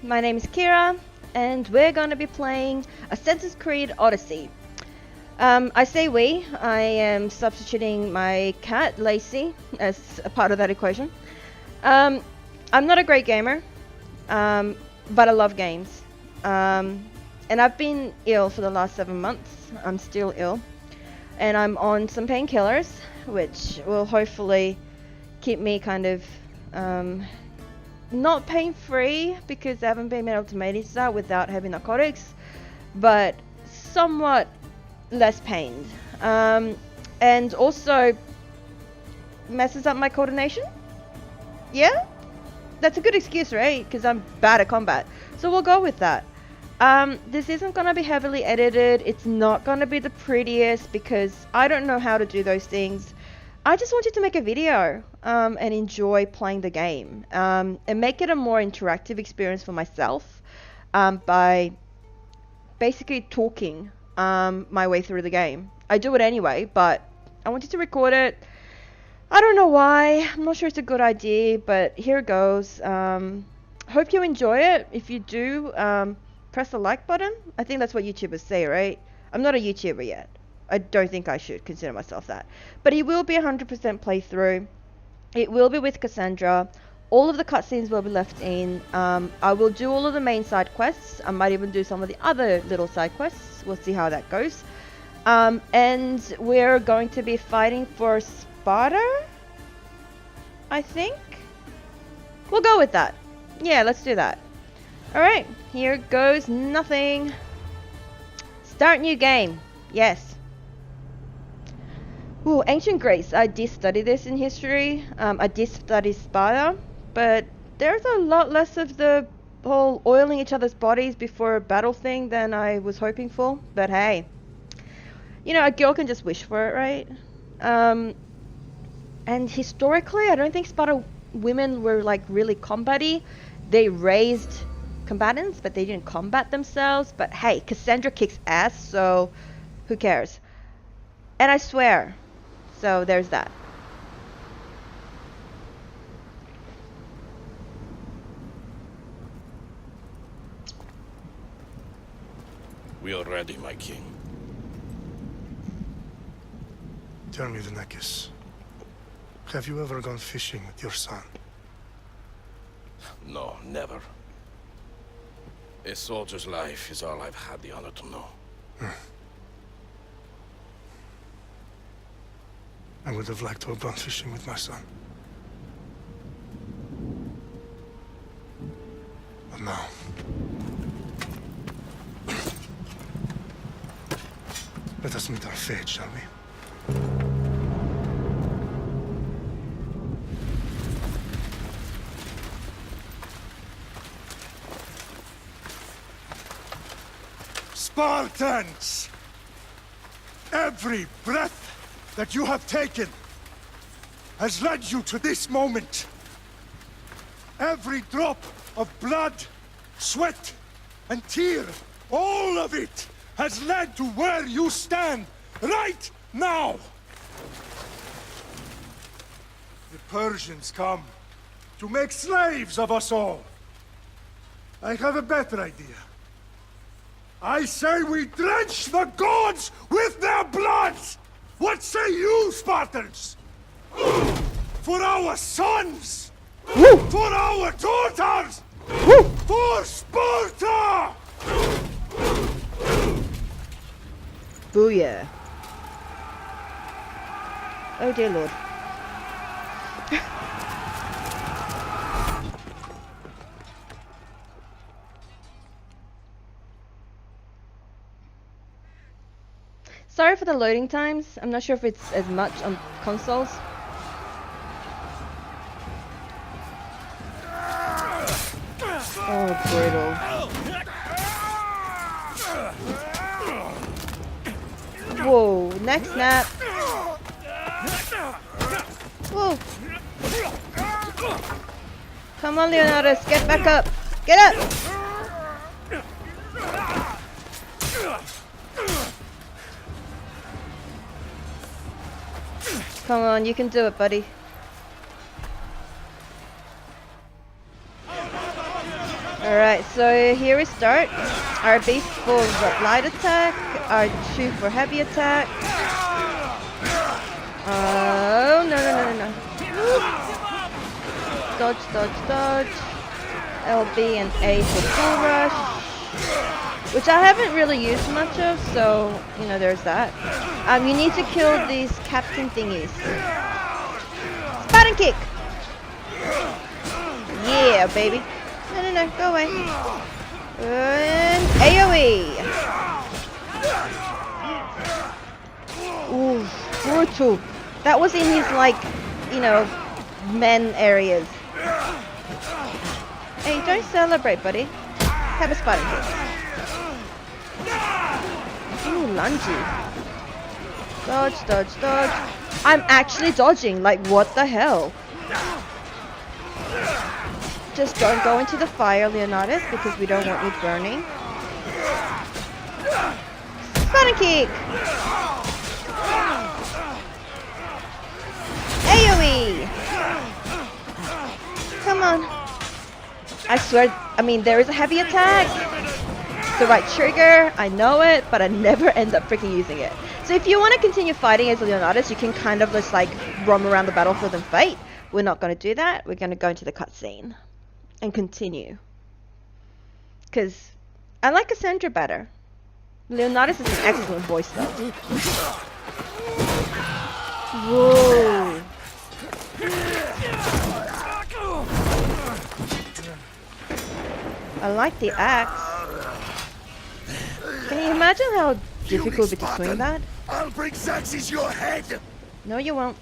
my name is Kira, and we're going to be playing Assassin's Creed Odyssey. I say we, I am substituting my cat, Lacey, as a part of that equation. I'm not a great gamer, but I love games. And I've been ill for the last 7 months. I'm still ill. And I'm on some painkillers, which will hopefully keep me kind of not pain-free, because I haven't been able to manage that without having narcotics, but somewhat less pained. And also messes up my coordination. Yeah? That's a good excuse, right? Because I'm bad at combat. So we'll go with that. This isn't going to be heavily edited. It's not going to be the prettiest because I don't know how to do those things. I just wanted to make a video and enjoy playing the game and make it a more interactive experience for myself by basically talking my way through the game. I do it anyway, but I wanted to record it. I don't know why. I'm not sure it's a good idea, but here it goes. Hope you enjoy it. If you do, press the like button. I think that's what YouTubers say, right? I'm not a YouTuber yet. I don't think I should consider myself that. But it will be 100% playthrough. It will be with Kassandra. All of the cutscenes will be left in. I will do all of the main side quests. I might even do some of the other little side quests. We'll see how that goes. And we're going to be fighting for Sparta, I think. We'll go with that. Yeah, let's do that. Alright, here goes nothing. Start new game. Yes. Ooh, ancient Greece. I did study this in history. I did study Sparta, but there's a lot less of the whole oiling each other's bodies before a battle thing than I was hoping for. But hey, you know, a girl can just wish for it, right? And historically, I don't think Sparta women were like really combat-y. They raised combatants, but they didn't combat themselves. But hey, Kassandra kicks ass, so who cares? And I swear. So there's that. We are ready, my king. Tell me, Denekis, have you ever gone fishing with your son? No, never. A soldier's life is all I've had the honor to know. I would have liked to have gone fishing with my son. But now... let us meet our fate, shall we? Spartans! Every breath that you have taken has led you to this moment. Every drop of blood, sweat, and tear, all of it has led to where you stand right now. The Persians come to make slaves of us all. I have a better idea. I say we drench the gods with their blood! What say you, Spartans? For our sons! For our daughters! For Sparta! Booyah. Oh dear lord. Sorry for the loading times. I'm not sure if it's as much on consoles. Oh, brutal. Whoa, neck snap. Whoa. Come on, Leonidas, get back up. Get up. Come on, you can do it, buddy. Alright, so here we start. RB for light attack, R2 for heavy attack. Oh, no. Dodge, dodge, dodge. LB and A for full rush. Which I haven't really used much of, so, you know, there's that. You need to kill these captain thingies. Spartan kick! Yeah, baby. No, go away. And AoE! Ooh, brutal. That was in his, like, you know, men areas. Hey, don't celebrate, buddy. Have a Spartan kick. Ooh, lungy. Dodge, dodge, dodge. I'm actually dodging. Like, what the hell? Just don't go into the fire, Leonidas, because we don't want you burning. Spartan kick! AoE! Come on. I swear, I mean, there is a heavy attack. The right trigger, I know it, but I never end up freaking using it. So if you want to continue fighting as Leonidas, you can kind of just like roam around the battlefield and fight. We're not going to do that. We're going to go into the cutscene and continue. Because I like Kassandra better. Leonidas is an excellent voice though. Whoa. I like the axe. Can you imagine how difficult it is to swing that? I'll bring Xerxes your head! No, you won't.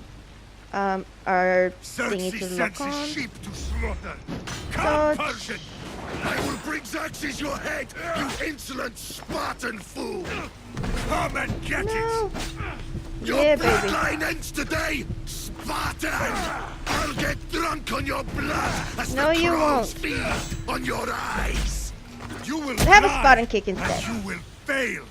Our thingy to lock on. Sheep to slaughter. Dodge. Persian! I will bring Xerxes your head, you insolent Spartan fool! Come and get No. it! Your Yeah, baby. bloodline ends today, Spartan! I'll get drunk on your blood as No, the you crows won't. feed on your eyes! You will Have a die, Spartan kick and instead. you will fail!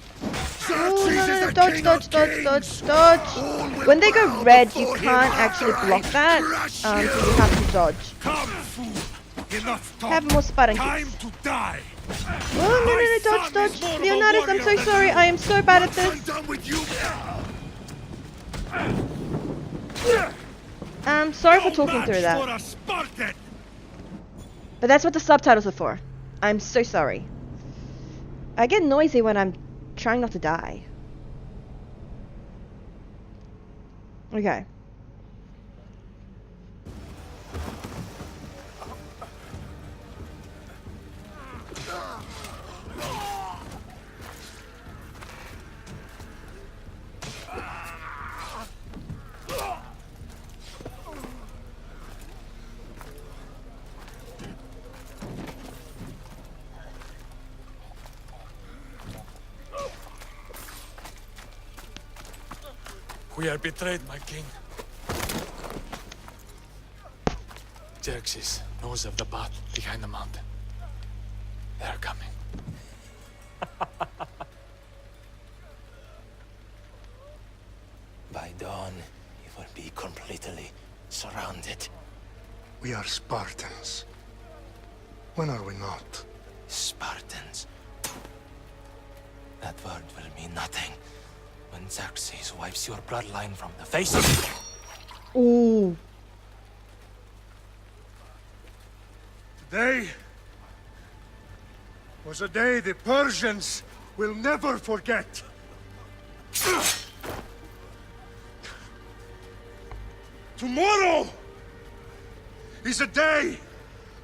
Oh, Xerxes is no, the dodge, king dodge, of dodge, kings. dodge, dodge. All will When they go bow red, you before him can't actually after block I that. crush So you. you have to dodge. Come, fool! Enough talk. Have more Spartan Time kicks. to die. Oh, no, dodge, dodge. Leonidas, I'm so sorry. I am so bad at Once I'm this. done with you. Sorry for No talking through match for that. a Spartan. But that's what the subtitles are for. I'm so sorry. I get noisy when I'm trying not to die. Okay. We are betrayed, my king. Xerxes knows of the path behind the mountain. They are coming. By dawn, you will be completely surrounded. We are Spartans. When are we not? Spartans. That word will mean nothing when Xerxes wipes your bloodline from the face of it. Ooh. Today was a day the Persians will never forget. Tomorrow is a day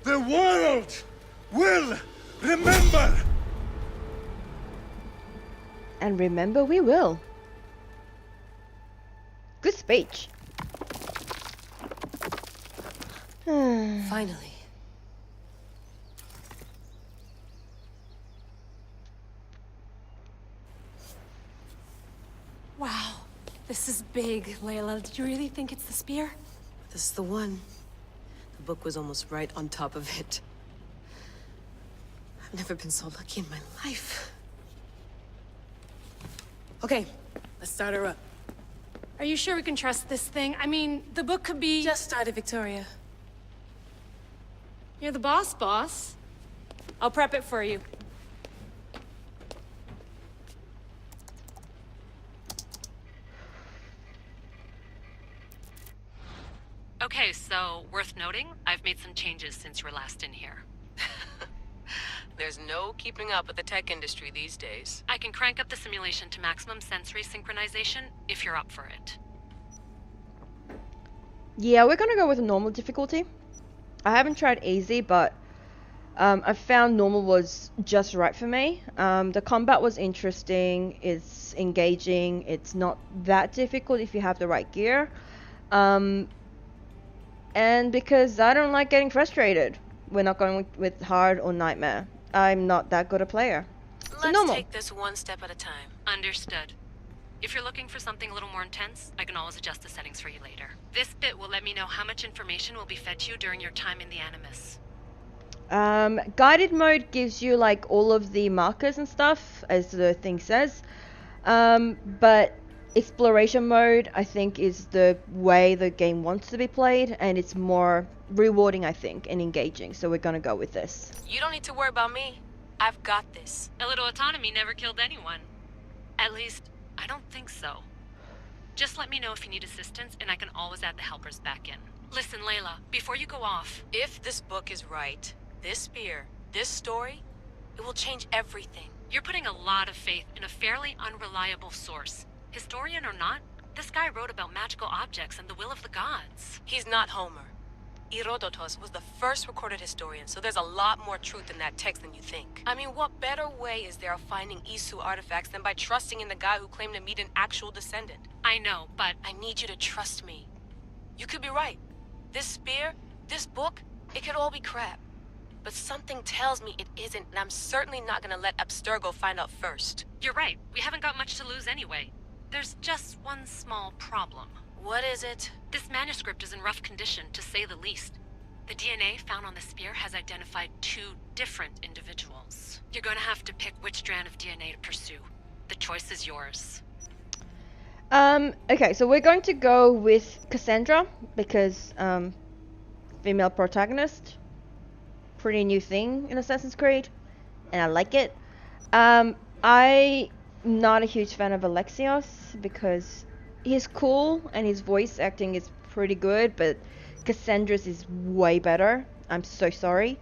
the world will remember. And remember, we will. Good speech. Finally. Wow, this is big, Layla. Did you really think it's the spear? This is the one. The book was almost right on top of it. I've never been so lucky in my life. Okay, let's start her up. Are you sure we can trust this thing? I mean, the book could be... Just started, Victoria. You're the boss, boss. I'll prep it for you. Okay, so worth noting, I've made some changes since you were last in here. There's no keeping up with the tech industry these days. I can crank up the simulation to maximum sensory synchronization if you're up for it. Yeah, we're gonna go with normal difficulty. I haven't tried easy, but I found normal was just right for me. The combat was interesting, it's engaging, it's not that difficult if you have the right gear. And because I don't like getting frustrated, we're not going with hard or nightmare. I'm not that good a player. So Let's normal. take this one step at a time. Understood. If you're looking for something a little more intense, I can always adjust the settings for you later. This bit will let me know how much information will be fed to you during your time in the Animus. Guided mode gives you like all of the markers and stuff, as the thing says. But exploration mode, I think, is the way the game wants to be played, and it's more rewarding, I think, and engaging. So we're gonna go with this. You don't need to worry about me. I've got this. A little autonomy never killed anyone. At least, I don't think so. Just let me know if you need assistance, and I can always add the helpers back in. Listen, Layla, before you go off... If this book is right, this spear, this story, it will change everything. You're putting a lot of faith in a fairly unreliable source. Historian or not, this guy wrote about magical objects and the will of the gods. He's not Homer. Herodotus was the first recorded historian, so there's a lot more truth in that text than you think. I mean, what better way is there of finding Isu artifacts than by trusting in the guy who claimed to meet an actual descendant? I know, but... I need you to trust me. You could be right. This spear, this book, it could all be crap. But something tells me it isn't, and I'm certainly not gonna let Abstergo find out first. You're right. We haven't got much to lose anyway. There's just one small problem. What is it? This manuscript is in rough condition, to say the least. The DNA found on the spear has identified 2 different individuals. You're gonna have to pick which strand of DNA to pursue. The choice is yours. Okay, so we're going to go with Kassandra, because, female protagonist. Pretty new thing in Assassin's Creed, and I like it. I'm not a huge fan of Alexios, because he's cool, and his voice acting is pretty good, but Cassandra's is way better. I'm so sorry.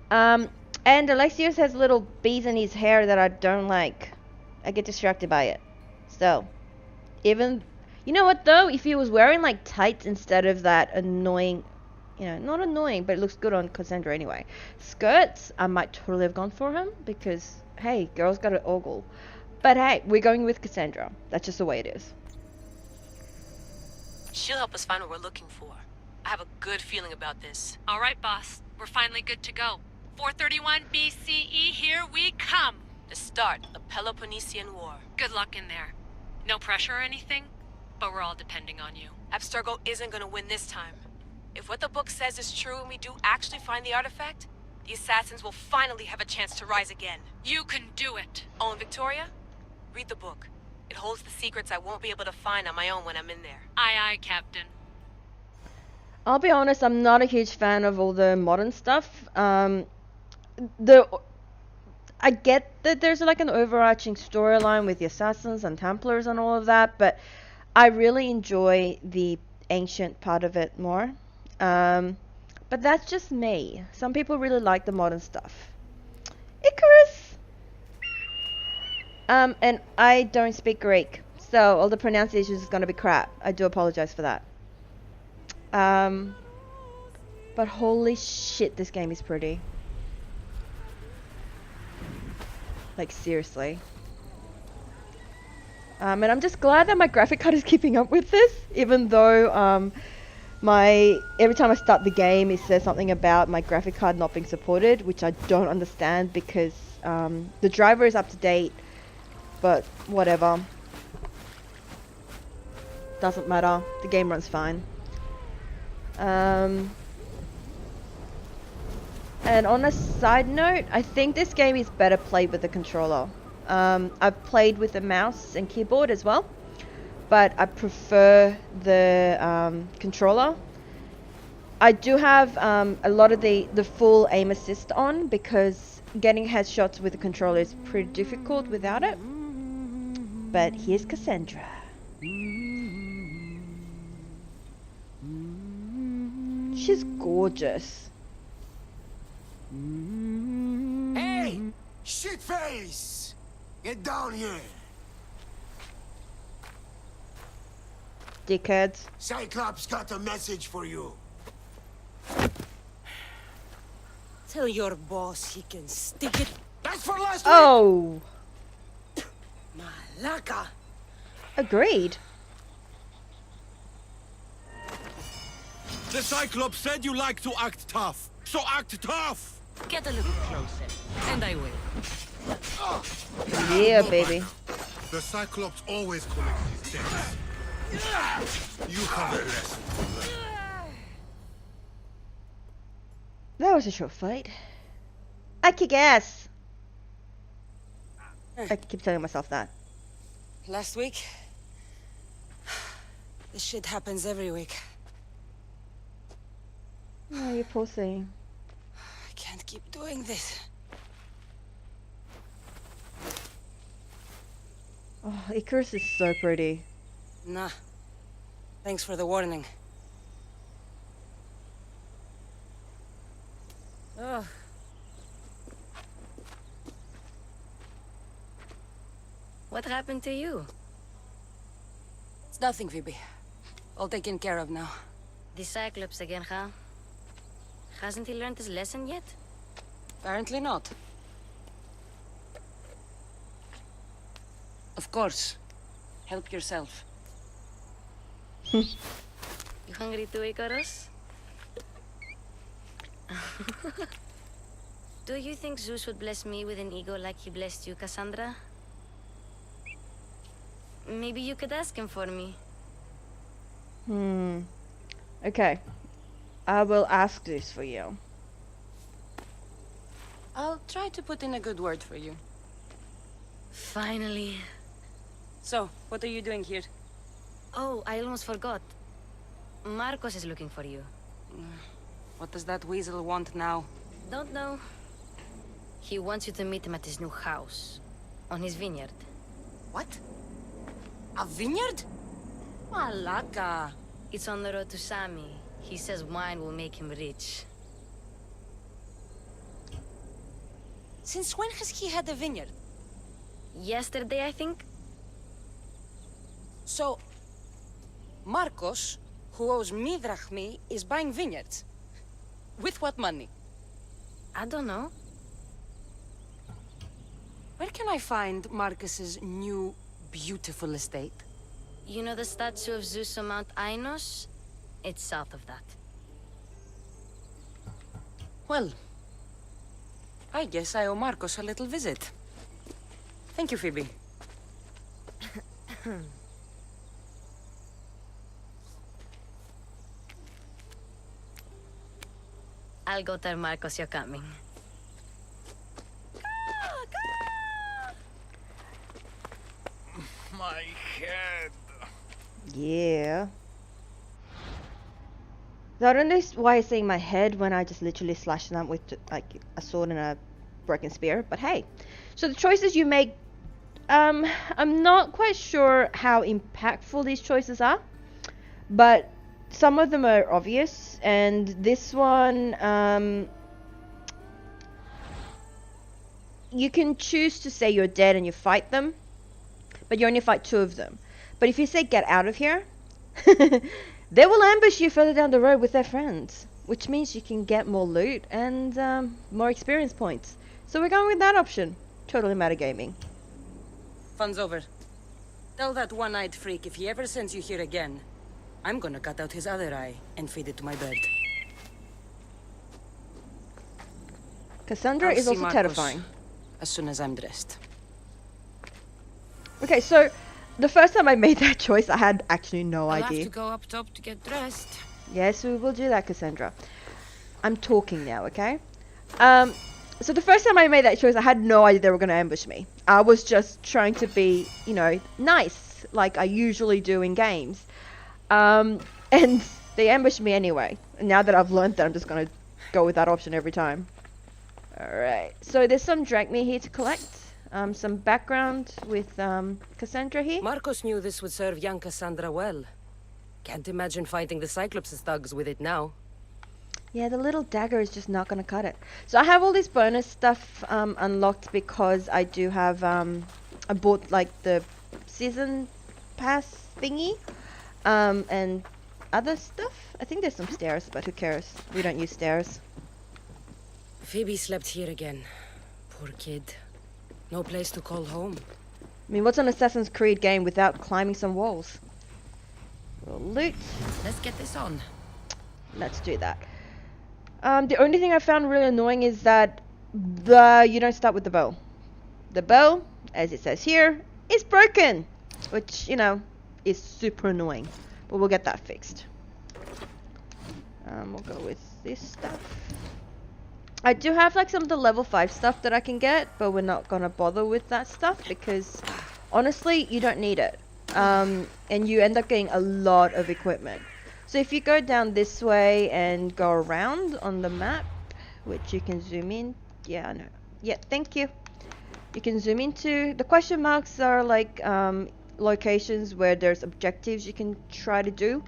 And Alexios has little beads in his hair that I don't like. I get distracted by it. So, you know what though? If he was wearing like tights instead of that annoying, not annoying, but it looks good on Kassandra anyway, skirts, I might totally have gone for him, because, hey, girls got an ogle. But hey, we're going with Kassandra. That's just the way it is. She'll help us find what we're looking for. I have a good feeling about this. All right, boss. We're finally good to go. 431 BCE, here we come! The start of the Peloponnesian War. Good luck in there. No pressure or anything, but we're all depending on you. Abstergo isn't gonna win this time. If what the book says is true and we do actually find the artifact, the assassins will finally have a chance to rise again. You can do it! Oh, and Victoria? Read the book. It holds the secrets I won't be able to find on my own when I'm in there. Aye, aye, Captain. I'll be honest, I'm not a huge fan of all the modern stuff. I get that there's like an overarching storyline with the assassins and Templars and all of that, but I really enjoy the ancient part of it more. But that's just me. Some people really like the modern stuff. Icarus! And I don't speak Greek, so all the pronunciations is gonna be crap. I do apologize for that. But holy shit, this game is pretty. Like, seriously. And I'm just glad that my graphic card is keeping up with this, even though, every time I start the game, it says something about my graphic card not being supported, which I don't understand, because, the driver is up to date, but whatever. Doesn't matter. The game runs fine. And on a side note, I think this game is better played with the controller. I've played with the mouse and keyboard as well, but I prefer the controller. I do have a lot of the full aim assist on because getting headshots with the controller is pretty difficult without it. But here's Kassandra. She's gorgeous. Hey! Shitface! Get down here! Dickheads. Cyclops got a message for you. Tell your boss he can stick it. That's for last Oh! Malaka! Agreed. The Cyclops said you like to act tough, so act tough! Get a little closer, and I will. Yeah, baby. The Cyclops always collects his debts. You have a lesson to learn. That was a short fight. I kick ass. I keep telling myself that. Last week? This shit happens every week. Oh, you poor thing. I can't keep doing this. Oh, Icarus is so pretty. Nah. Thanks for the warning. Ugh. What happened to you? It's nothing, Phoebe. All taken care of now. The Cyclops again, huh? Hasn't he learned his lesson yet? Apparently not. Of course. Help yourself. You hungry too, Icarus? Do you think Zeus would bless me with an ego like he blessed you, Kassandra? Maybe you could ask him for me. Okay. I will ask this for you. I'll try to put in a good word for you. Finally. So, what are you doing here? Oh, I almost forgot. Marcos is looking for you. What does that weasel want now? Don't know. He wants you to meet him at his new house. On his vineyard. What? A vineyard? Malaka. It's on the road to Sami. He says wine will make him rich. Since when has he had a vineyard? Yesterday, I think? So, Marcos, who owes me drachmi, is buying vineyards. With what money? I don't know. Where can I find Marcus's new, beautiful estate? You know the statue of Zeus on Mount Ainos? It's south of that. Well, I guess I owe Marcos a little visit. Thank you, Phoebe. I'll go tell Marcos you're coming. My head. Yeah. So I don't know why I'm saying my head when I just literally slashed them with like a sword and a broken spear, but hey. So the choices you make, I'm not quite sure how impactful these choices are, but some of them are obvious, and this one, you can choose to say you're dead and you fight them, but you only fight 2 of them. But if you say get out of here, they will ambush you further down the road with their friends, which means you can get more loot and more experience points. So we're going with that option. Totally metagaming. Fun's over. Tell that one-eyed freak if he ever sends you here again, I'm gonna cut out his other eye and feed it to my bird. Kassandra I'll is see also Marcos terrifying. as soon as I'm dressed. Okay, so the first time I made that choice, I had actually no I'll idea. have to go up top to get dressed. Yes, we will do that, Kassandra. I'm talking now, okay? So the first time I made that choice, I had no idea they were going to ambush me. I was just trying to be, you know, nice, like I usually do in games. And They ambushed me anyway. And now that I've learned that, I'm just gonna go with that option every time. Alright, so there's some drachma here to collect. Some background with Kassandra here. Marcos knew this would serve young Kassandra well. Can't imagine fighting the Cyclops' thugs with it now. Yeah, the little dagger is just not gonna cut it. So I have all this bonus stuff unlocked because I do have I bought like the season pass thingy and other stuff. I think there's some stairs, but who cares? We don't use stairs. Phoebe slept here again. Poor kid. No place to call home. I mean, what's an Assassin's Creed game without climbing some walls? We'll loot. Let's get this on. Let's do that. The only thing I found really annoying is that you don't start with the bow. The bow, as it says here, is broken, which, you know, is super annoying. But we'll get that fixed. We'll go with this stuff. I do have like some of the level 5 stuff that I can get, but we're not gonna bother with that stuff because honestly, you don't need it. And you end up getting a lot of equipment. So if you go down this way and go around on the map, which you can zoom in, yeah, I know. Yeah, thank you. You can zoom into, the question marks are like locations where there's objectives you can try to do.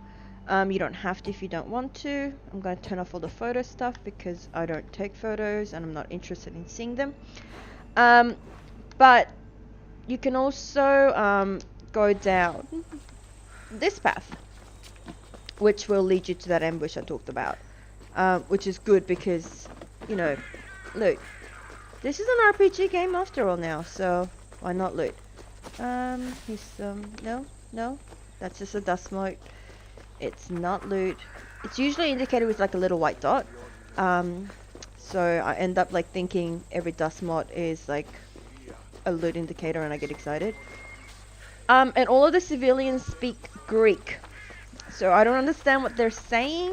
You don't have to if you don't want to. I'm going to turn off all the photo stuff because I don't take photos and I'm not interested in seeing them. But you can also go down this path, which will lead you to that ambush I talked about, which is good because, you know, loot. This is an RPG game after all now, so why not loot? Here's some, no, that's just a dust mote. It's not loot. It's usually indicated with like a little white dot. So I end up like thinking every dust mote is like a loot indicator and I get excited. And all of the civilians speak Greek. So I don't understand what they're saying,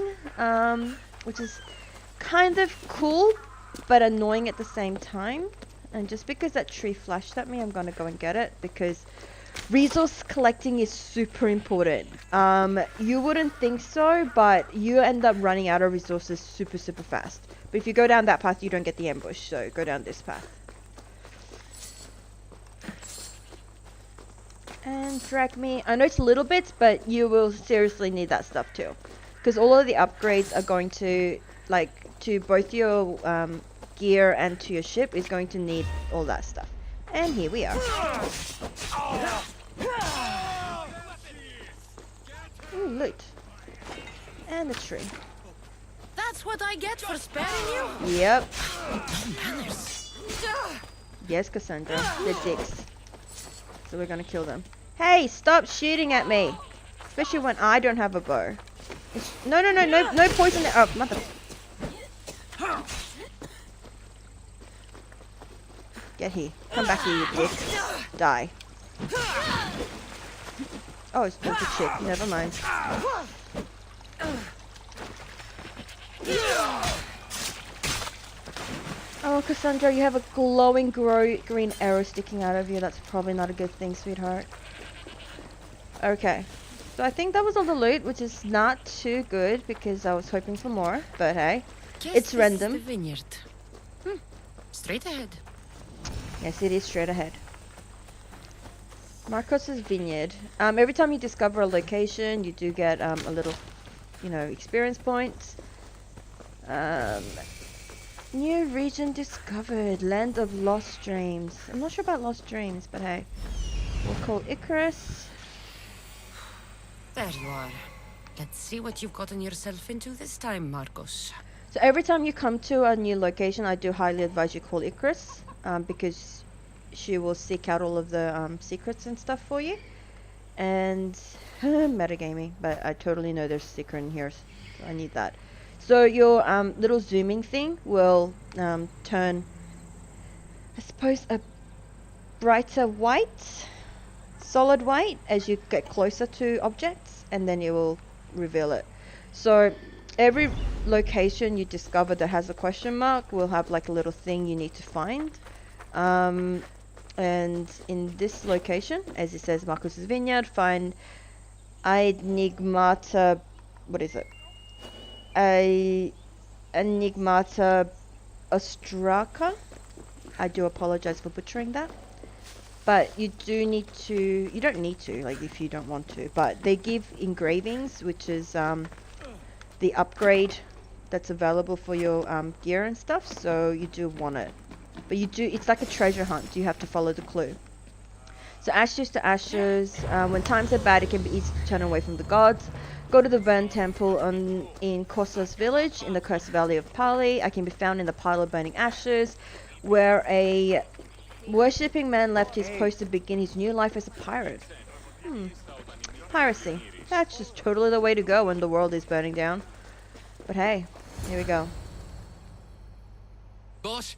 which is kind of cool, but annoying at the same time. And just because that tree flashed at me, I'm gonna go and get it because resource collecting is super important. You wouldn't think so, but you end up running out of resources super fast. But if you go down that path, you don't get the ambush, so go down this path. And drag me. I know it's little bits, but you will seriously need that stuff too. Because all of the upgrades are going to, like, to both your gear and to your ship is going to need all that stuff. And here we are. Ooh, loot. And a tree. That's what I get for sparing you? Yep. Manners. Yes, Kassandra. They're dicks. So we're gonna kill them. Hey, stop shooting at me! Especially when I don't have a bow. No poison there. Oh, mother. Get here. Come back here, you dick. Die. Oh, it's just a chick. Never mind. Oh, Kassandra, you have a glowing green arrow sticking out of you. That's probably not a good thing, sweetheart. Okay. So I think that was all the loot, which is not too good because I was hoping for more. But hey, it's random. The vineyard. Straight ahead. Yes, it is straight ahead. Marcos's vineyard. Every time you discover a location, you do get a little, you know, experience points. New region discovered. Land of Lost Dreams. I'm not sure about Lost Dreams, but hey. We'll call Icarus. There you are. Let's see what you've gotten yourself into this time, Marcos. So every time you come to a new location, I do highly advise you call Icarus. Because she will seek out all of the secrets and stuff for you. And metagaming, but I totally know there's a secret in here, so I need that. So your little zooming thing will turn, I suppose, a brighter white, solid white as you get closer to objects, and then it will reveal it. So every location you discover that has a question mark will have like a little thing you need to find. And in this location, as it says, Marcos's Vineyard, find Enigmata, what is it? a Enigmata ostraka. I do apologize for butchering that. But you do need to, you don't need to, like if you don't want to, but they give engravings, which is the upgrade that's available for your gear and stuff, so you do want it. But you do, it's like a treasure hunt, you have to follow the clue. So ashes to ashes, when times are bad it can be easy to turn away from the gods. Go to the Vern Temple in Korsa's village in the Cursed Valley of Pali. I can be found in the pile of burning ashes, where a worshipping man left his post to begin his new life as a pirate. Piracy. That's just totally the way to go when the world is burning down. But hey, here we go. Boss,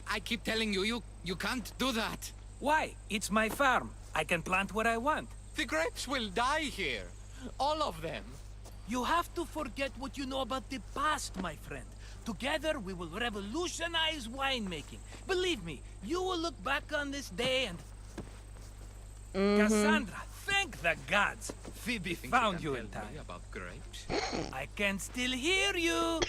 I keep telling you, you can't do that. Why? It's my farm. I can plant what I want. The grapes will die here. All of them. You have to forget what you know about the past, my friend. Together, we will revolutionize winemaking. Believe me, you will look back on this day and... Kassandra, thank the gods. Phoebe found you in time. About grapes? I can still hear you.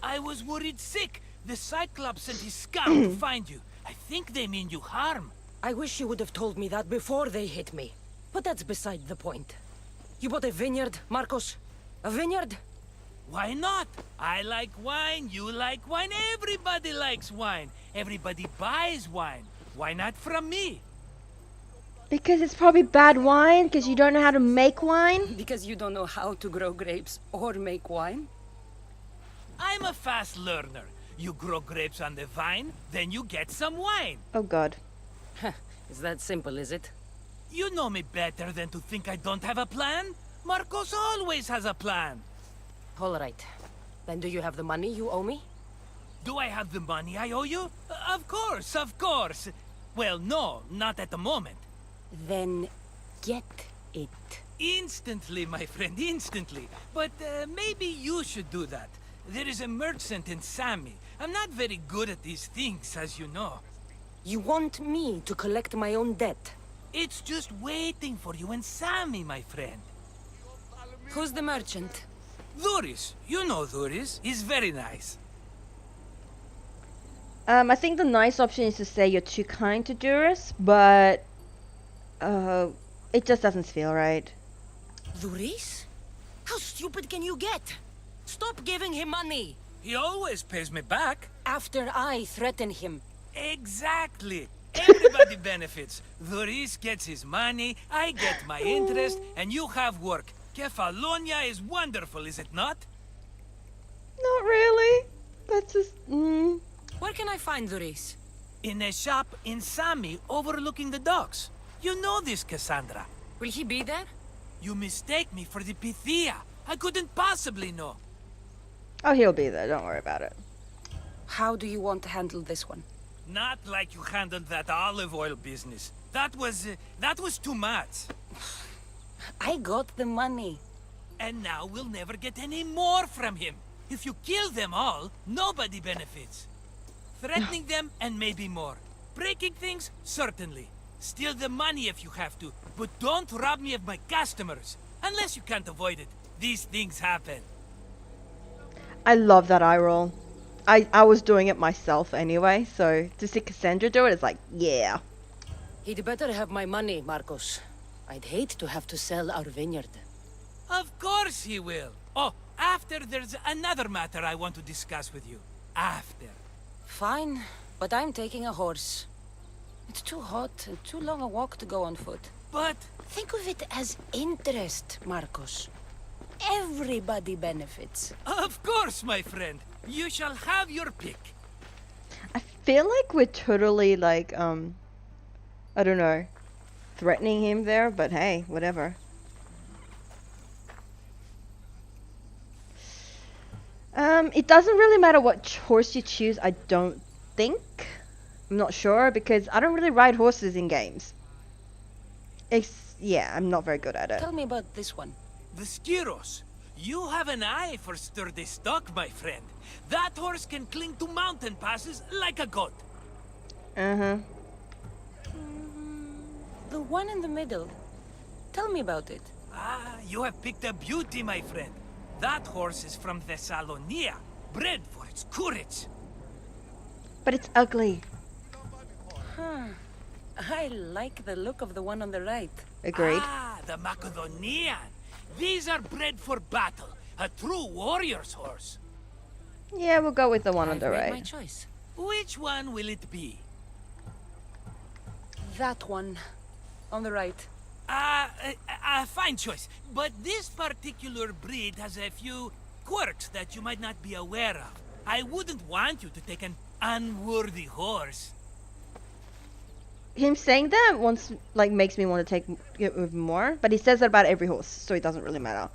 I was worried sick. The Cyclops sent his scum to find you. I think they mean you harm. I wish you would have told me that before they hit me. But that's beside the point. You bought a vineyard, Marcos? A vineyard? Why not? I like wine, you like wine, everybody likes wine. Everybody buys wine. Why not from me? Because it's probably bad wine, because you don't know how to make wine? Because you don't know how to grow grapes or make wine? I'm a fast learner. You grow grapes on the vine, then you get some wine. Oh god. Is that simple, is it? You know me better than to think I don't have a plan. Marcos always has a plan. All right. Then do you have the money you owe me? Do I have the money I owe you? Of course, of course. Well, no, not at the moment. Then get it. Instantly, my friend, instantly. But maybe you should do that. There is a merchant in Sami. I'm not very good at these things, as you know. You want me to collect my own debt? It's just waiting for you in Sami, my friend. Who's the merchant? Dhuris. You know Dhuris. He's very nice. I think the nice option is to say you're too kind to Duris, but it just doesn't feel right. Dhuris? How stupid can you get? Stop giving him money! He always pays me back. After I threaten him. Exactly. Everybody benefits. Dhuris gets his money, I get my interest, and you have work. Kefalonia is wonderful, is it not? Not really. That's just... Where can I find Dhuris? In a shop in Sami, overlooking the docks. You know this, Kassandra. Will he be there? You mistake me for the Pythia. I couldn't possibly know. Oh, he'll be there. Don't worry about it. How do you want to handle this one? Not like you handled that olive oil business. That was too much. I got the money. And now we'll never get any more from him. If you kill them all, nobody benefits. Threatening them, and maybe more. Breaking things, certainly. Steal the money if you have to, but don't rob me of my customers. Unless you can't avoid it. These things happen. I love that eye roll. I was doing it myself anyway, so to see Kassandra do it, it's like, yeah. He'd better have my money, Marcos. I'd hate to have to sell our vineyard. Of course he will. Oh, after there's another matter I want to discuss with you. After. Fine, but I'm taking a horse. It's too hot and too long a walk to go on foot. But... Think of it as interest, Marcos. Everybody benefits. Of course, my friend. You shall have your pick. I feel like we're totally like, I don't know, threatening him there, but hey, whatever. It doesn't really matter what horse you choose, I don't think. I'm not sure, because I don't really ride horses in games. Yeah, I'm not very good at it. Tell me about this one. The Skiros. You have an eye for sturdy stock, my friend. That horse can cling to mountain passes like a goat. Uh-huh. The one in the middle. Tell me about it. Ah, you have picked a beauty, my friend. That horse is from Thessalonia, bred for its courage. But it's ugly. Huh. I like the look of the one on the right. Agreed. Ah, the Macedonian. These are bred for battle. A true warrior's horse. Yeah, we'll go with the one on the I've made right. my choice. Which one will it be? That one. On the right. A fine choice. But this particular breed has a few quirks that you might not be aware of. I wouldn't want you to take an unworthy horse. Him saying that once makes me want to take it more, but he says that about every horse, so it doesn't really matter.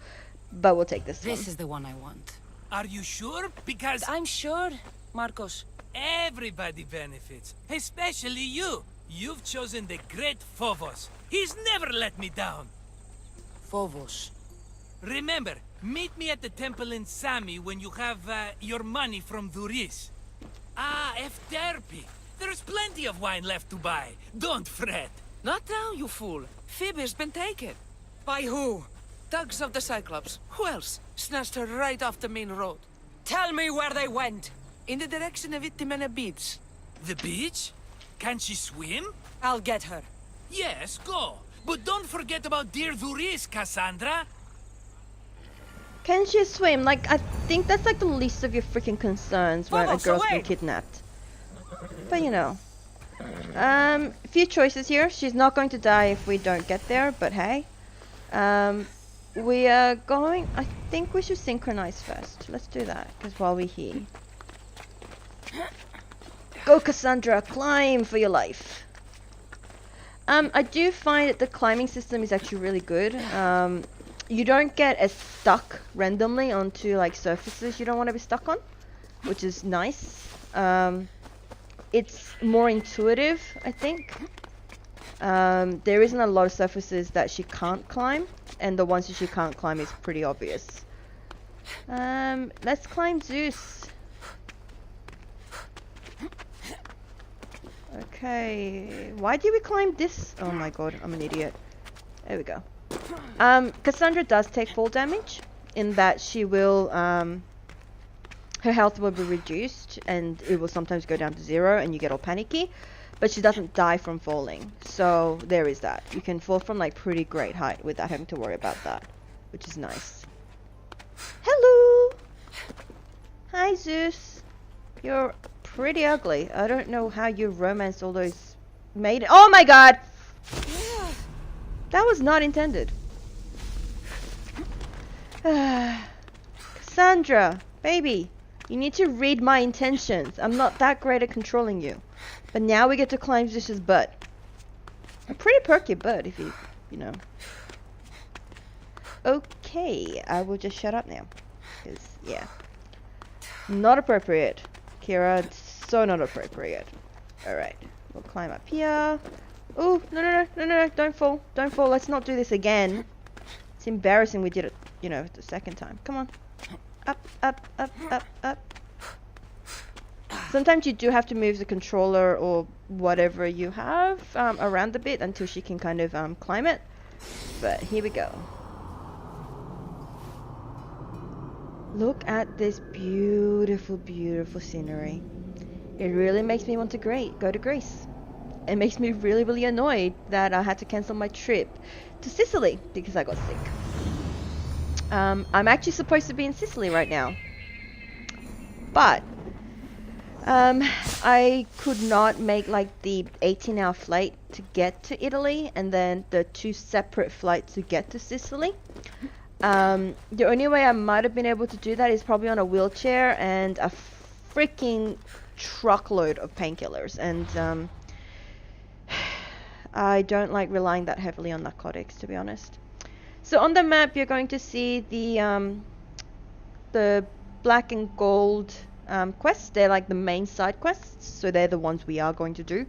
But we'll take this one. This is the one I want. Are you sure? Because I'm sure, Marcos. everybody benefits, especially you. You've chosen the great Phobos. He's never let me down. Phobos. Remember, meet me at the temple in Sami when you have your money from Duris. Ah, Efterpi. There's plenty of wine left to buy. Don't fret. Not now, you fool. Phoebe's been taken. By who? Thugs of the Cyclops. Who else? Snatched her right off the main road. Tell me where they went. In the direction of Itimena Beach. The beach? Can she swim? I'll get her. Yes, go. But don't forget about dear Duris, Kassandra. Can she swim? I think that's the least of your freaking concerns when a girl's been kidnapped. But you know. A few choices here. She's not going to die if we don't get there, but hey. We are going... I think we should synchronize first. Let's do that, because while we're here. Go, Kassandra! Climb for your life! I do find that the climbing system is actually really good. You don't get as stuck randomly onto surfaces you don't want to be stuck on, which is nice. It's more intuitive, I think. There isn't a lot of surfaces that she can't climb, and the ones that she can't climb is pretty obvious. Let's climb Zeus. Okay, why did we climb this? Oh my god, I'm an idiot. There we go. Kassandra does take fall damage, in that she will, her health will be reduced, and it will sometimes go down to 0, and you get all panicky. But she doesn't die from falling, so there is that. You can fall from pretty great height without having to worry about that, which is nice. Hello! Hi, Zeus. You're pretty ugly. I don't know how you romanced all those maidens. Oh my god! That was not intended. Kassandra, baby, you need to read my intentions. I'm not that great at controlling you. But now we get to climb Zeus's butt. A pretty perky butt, if you know. Okay, I will just shut up now. Because, yeah. Not appropriate. Kira, it's so not appropriate. Alright, we'll climb up here. Oh, no, don't fall. Don't fall, let's not do this again. It's embarrassing we did it, the second time. Come on. Up. Sometimes you do have to move the controller or whatever you have around a bit until she can kind of climb it. But here we go. Look at this beautiful, beautiful scenery. It really makes me want to go to Greece. It makes me really, really annoyed that I had to cancel my trip to Sicily because I got sick. I'm actually supposed to be in Sicily right now. But I could not make the 18-hour flight to get to Italy and then the 2 separate flights to get to Sicily. The only way I might have been able to do that is probably on a wheelchair and a freaking truckload of painkillers, and I don't like relying that heavily on narcotics, to be honest. So on the map you're going to see the black and gold quests. They're the main side quests, so they're the ones we are going to do.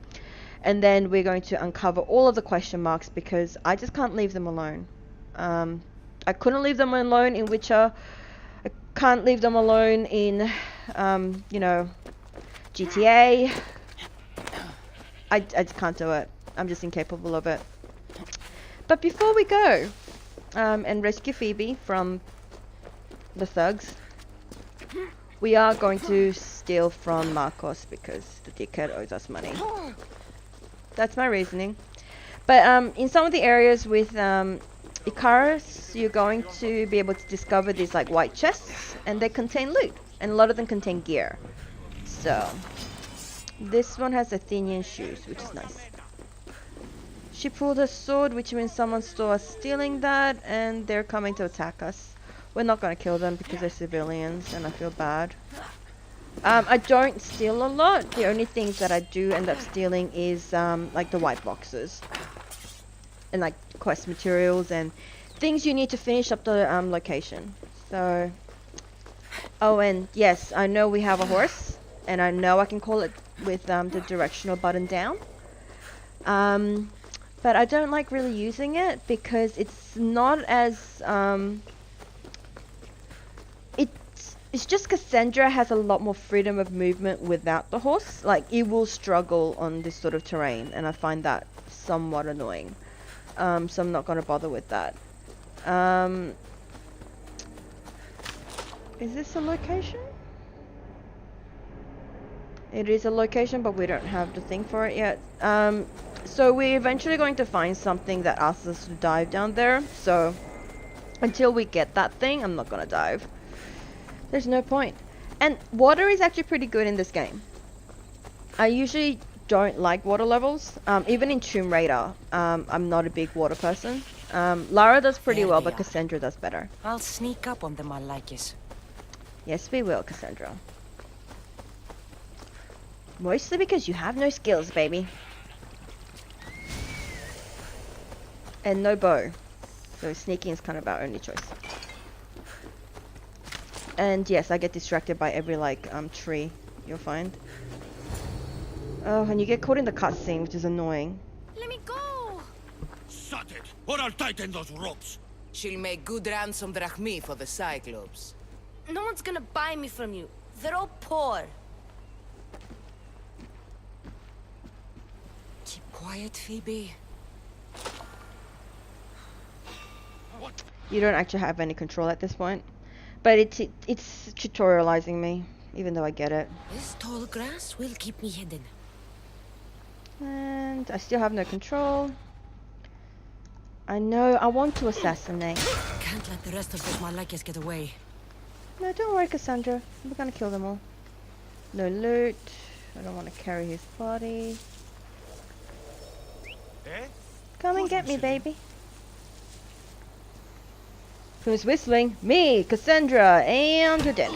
And then we're going to uncover all of the question marks because I just can't leave them alone. I couldn't leave them alone in Witcher. I can't leave them alone in, GTA. I just can't do it. I'm just incapable of it. But before we go and rescue Phoebe from the thugs. We are going to steal from Marcos because the dickhead owes us money. That's my reasoning. But in some of the areas with Icarus, you're going to be able to discover these like white chests, and they contain loot, and a lot of them contain gear. So this one has Athenian shoes, which is nice. She pulled her sword, which means someone saw us stealing that, and they're coming to attack us. We're not going to kill them because they're civilians, and I feel bad. I don't steal a lot. The only things that I do end up stealing is like the white boxes. And like quest materials and things you need to finish up the location. So... Oh, and yes, I know we have a horse. And I know I can call it with the directional button down. But I don't like really using it because it's not as... It's just Kassandra has a lot more freedom of movement without the horse. Like, it will struggle on this sort of terrain, and I find that somewhat annoying. So I'm not going to bother with that. Is this a location? It is a location, but we don't have the thing for it yet. So we're eventually going to find something that asks us to dive down there. So until we get that thing, I'm not going to dive. There's no point. And water is actually pretty good in this game. I usually don't like water levels. Even in Tomb Raider, I'm not a big water person. Lara does pretty well, but Kassandra does better. I'll sneak up on them, I like it. Yes, we will, Kassandra. Mostly because you have no skills, baby. And no bow. So sneaking is kind of our only choice. And yes, I get distracted by every like tree you'll find. Oh, and you get caught in the cutscene, which is annoying. Let me go! Shut it, or I'll tighten those ropes. She'll make good ransom drachmi for the Cyclops. No one's gonna buy me from you. They're all poor. Keep quiet, Phoebe. You don't actually have any control at this point. But it's tutorializing me, even though I get it. This tall grass will keep me hidden. And I still have no control. I know, I want to assassinate. Can't let the rest of those Malakas get away. No, don't worry, Kassandra. We're gonna kill them all. No loot. I don't want to carry his body. Come and get me, baby. Who's whistling? Me, Kassandra, and you're dead.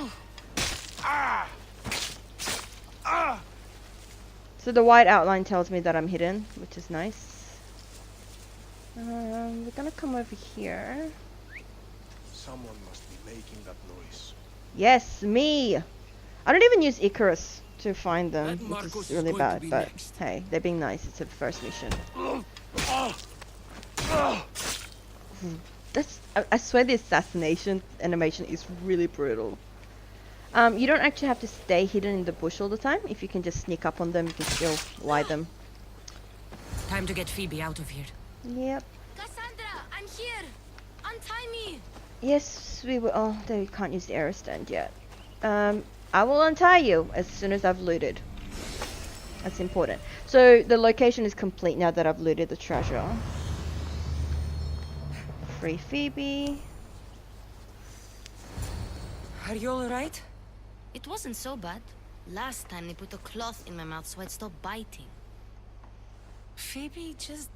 So the white outline tells me that I'm hidden, which is nice. We're gonna come over here. Someone must be making that noise. Yes, me! I don't even use Icarus to find them, which is really bad, but hey, they're being nice. It's a first mission. I swear the assassination animation is really brutal. You don't actually have to stay hidden in the bush all the time. If you can just sneak up on them, you can still lie them. Time to get Phoebe out of here. Yep. Kassandra, I'm here! Untie me! Yes, we will. Oh, they can't use the arrow stand yet. I will untie you as soon as I've looted. That's important. So the location is complete now that I've looted the treasure. Free Phoebe. Are you alright? It wasn't so bad. Last time they put a cloth in my mouth so I'd stop biting. Phoebe, just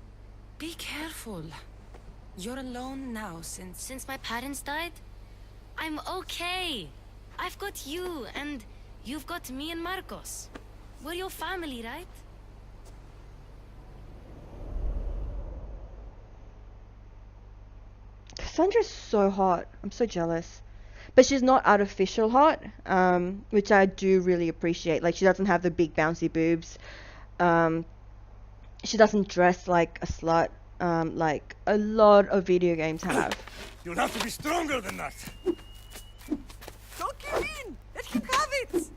be careful. You're alone now Since my parents died? I'm okay. I've got you, and you've got me and Marcos. We're your family, right? Kassandra's so hot. I'm so jealous. But she's not artificial hot, which I do really appreciate. Like, she doesn't have the big bouncy boobs. She doesn't dress like a slut, like a lot of video games have. You'll have to be stronger than that. Don't give in! Let him have it!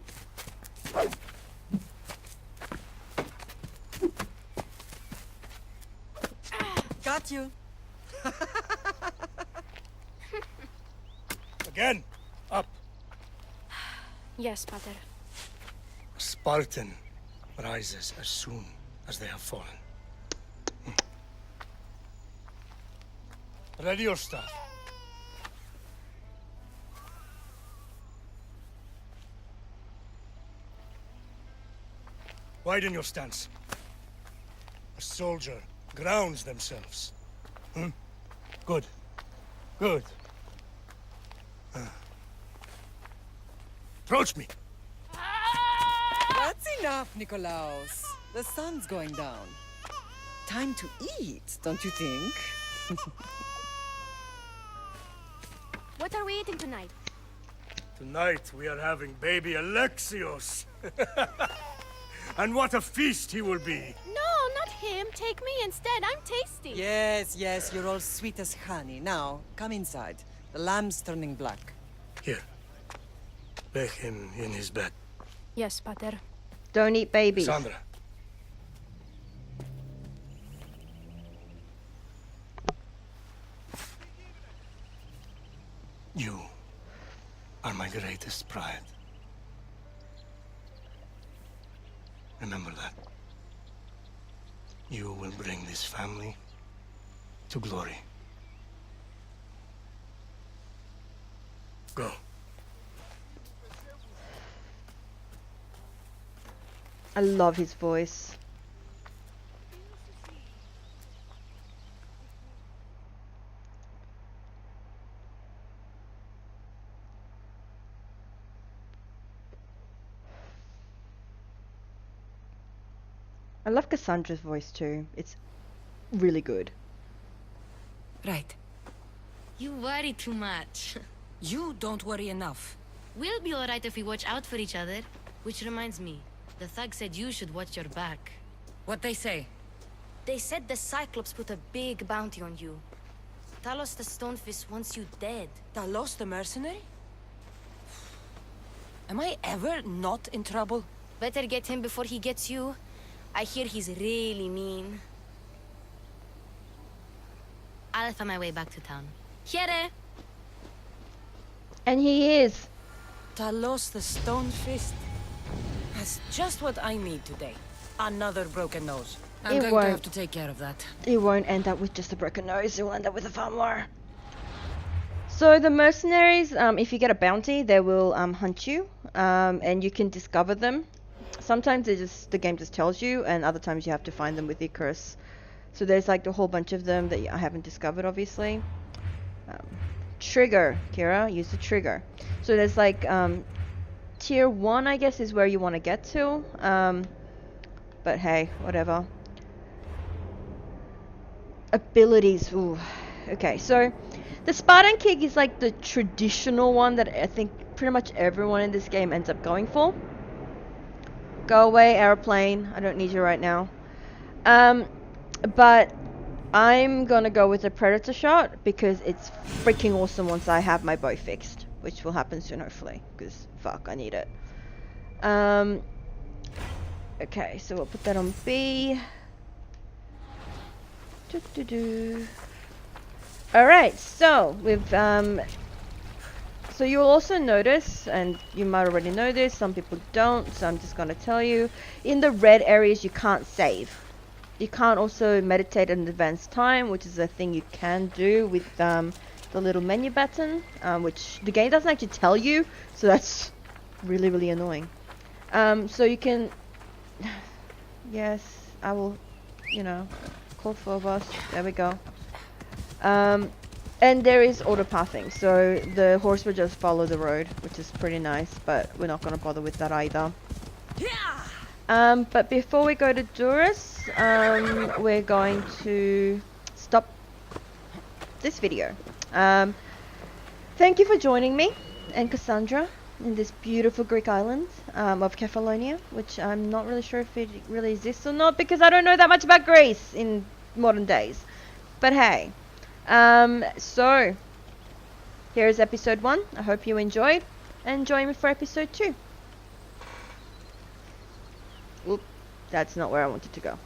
Got you. Again. Yes, Pater. A Spartan rises as soon as they have fallen. Ready your staff. Widen your stance. A soldier grounds themselves. Good. Good. Approach me. That's enough, Nikolaos. The sun's going down. Time to eat, don't you think? What are we eating tonight? Tonight we are having baby Alexios. And what a feast he will be. No, not him. Take me instead. I'm tasty. Yes, yes, you're all sweet as honey. Now, come inside. The lamb's turning black. Here. Lay him in his bed. Yes, Pater. Don't eat babies. Kassandra. You are my greatest pride. Remember that. You will bring this family to glory. Go. I love his voice. I love Kassandra's voice too. It's really good. Right. You worry too much. You don't worry enough. We'll be alright if we watch out for each other. Which reminds me, the thug said you should watch your back. What they say? They said the Cyclops put a big bounty on you. Talos the Stonefist wants you dead. Talos the mercenary? Am I ever not in trouble? Better get him before he gets you. I hear he's really mean. I'll find my way back to town. Here! And he is. Talos the Stonefist. That's just what I need today. Another broken nose. I'm going to have to take care of that. It won't end up with just a broken nose. It will end up with a far more. So the mercenaries, if you get a bounty, they will hunt you, and you can discover them. Sometimes the game just tells you, and other times you have to find them with Icarus. So there's like a whole bunch of them that I haven't discovered, obviously. Trigger, Kira, use the trigger. So there's like tier 1, I guess, is where you want to get to. But hey, whatever. Abilities, ooh. Okay, so the Spartan kick is like the traditional one that I think pretty much everyone in this game ends up going for. Go away, airplane. I don't need you right now. But I'm gonna go with the Predator shot because it's freaking awesome once I have my bow fixed, which will happen soon, hopefully. Because fuck, I need it. Okay, so we'll put that on B. Alright, so we've so you'll also notice, and you might already know this, some people don't, so I'm just going to tell you, in the red areas you can't save. You can't also meditate at an advanced time, which is a thing you can do with the little menu button, which the game doesn't actually tell you, so that's really, really annoying. So you can, yes, I will, you know, call for boss, there we go. And there is autopathing, so the horse will just follow the road, which is pretty nice, but we're not going to bother with that either. But before we go to Durus, we're going to stop this video. Thank you for joining me and Kassandra in this beautiful Greek island of Kefalonia, which I'm not really sure if it really exists or not, because I don't know that much about Greece in modern days. But hey. So here's episode 1. I hope you enjoyed, and join me for episode 2. Oop, that's not where I wanted to go.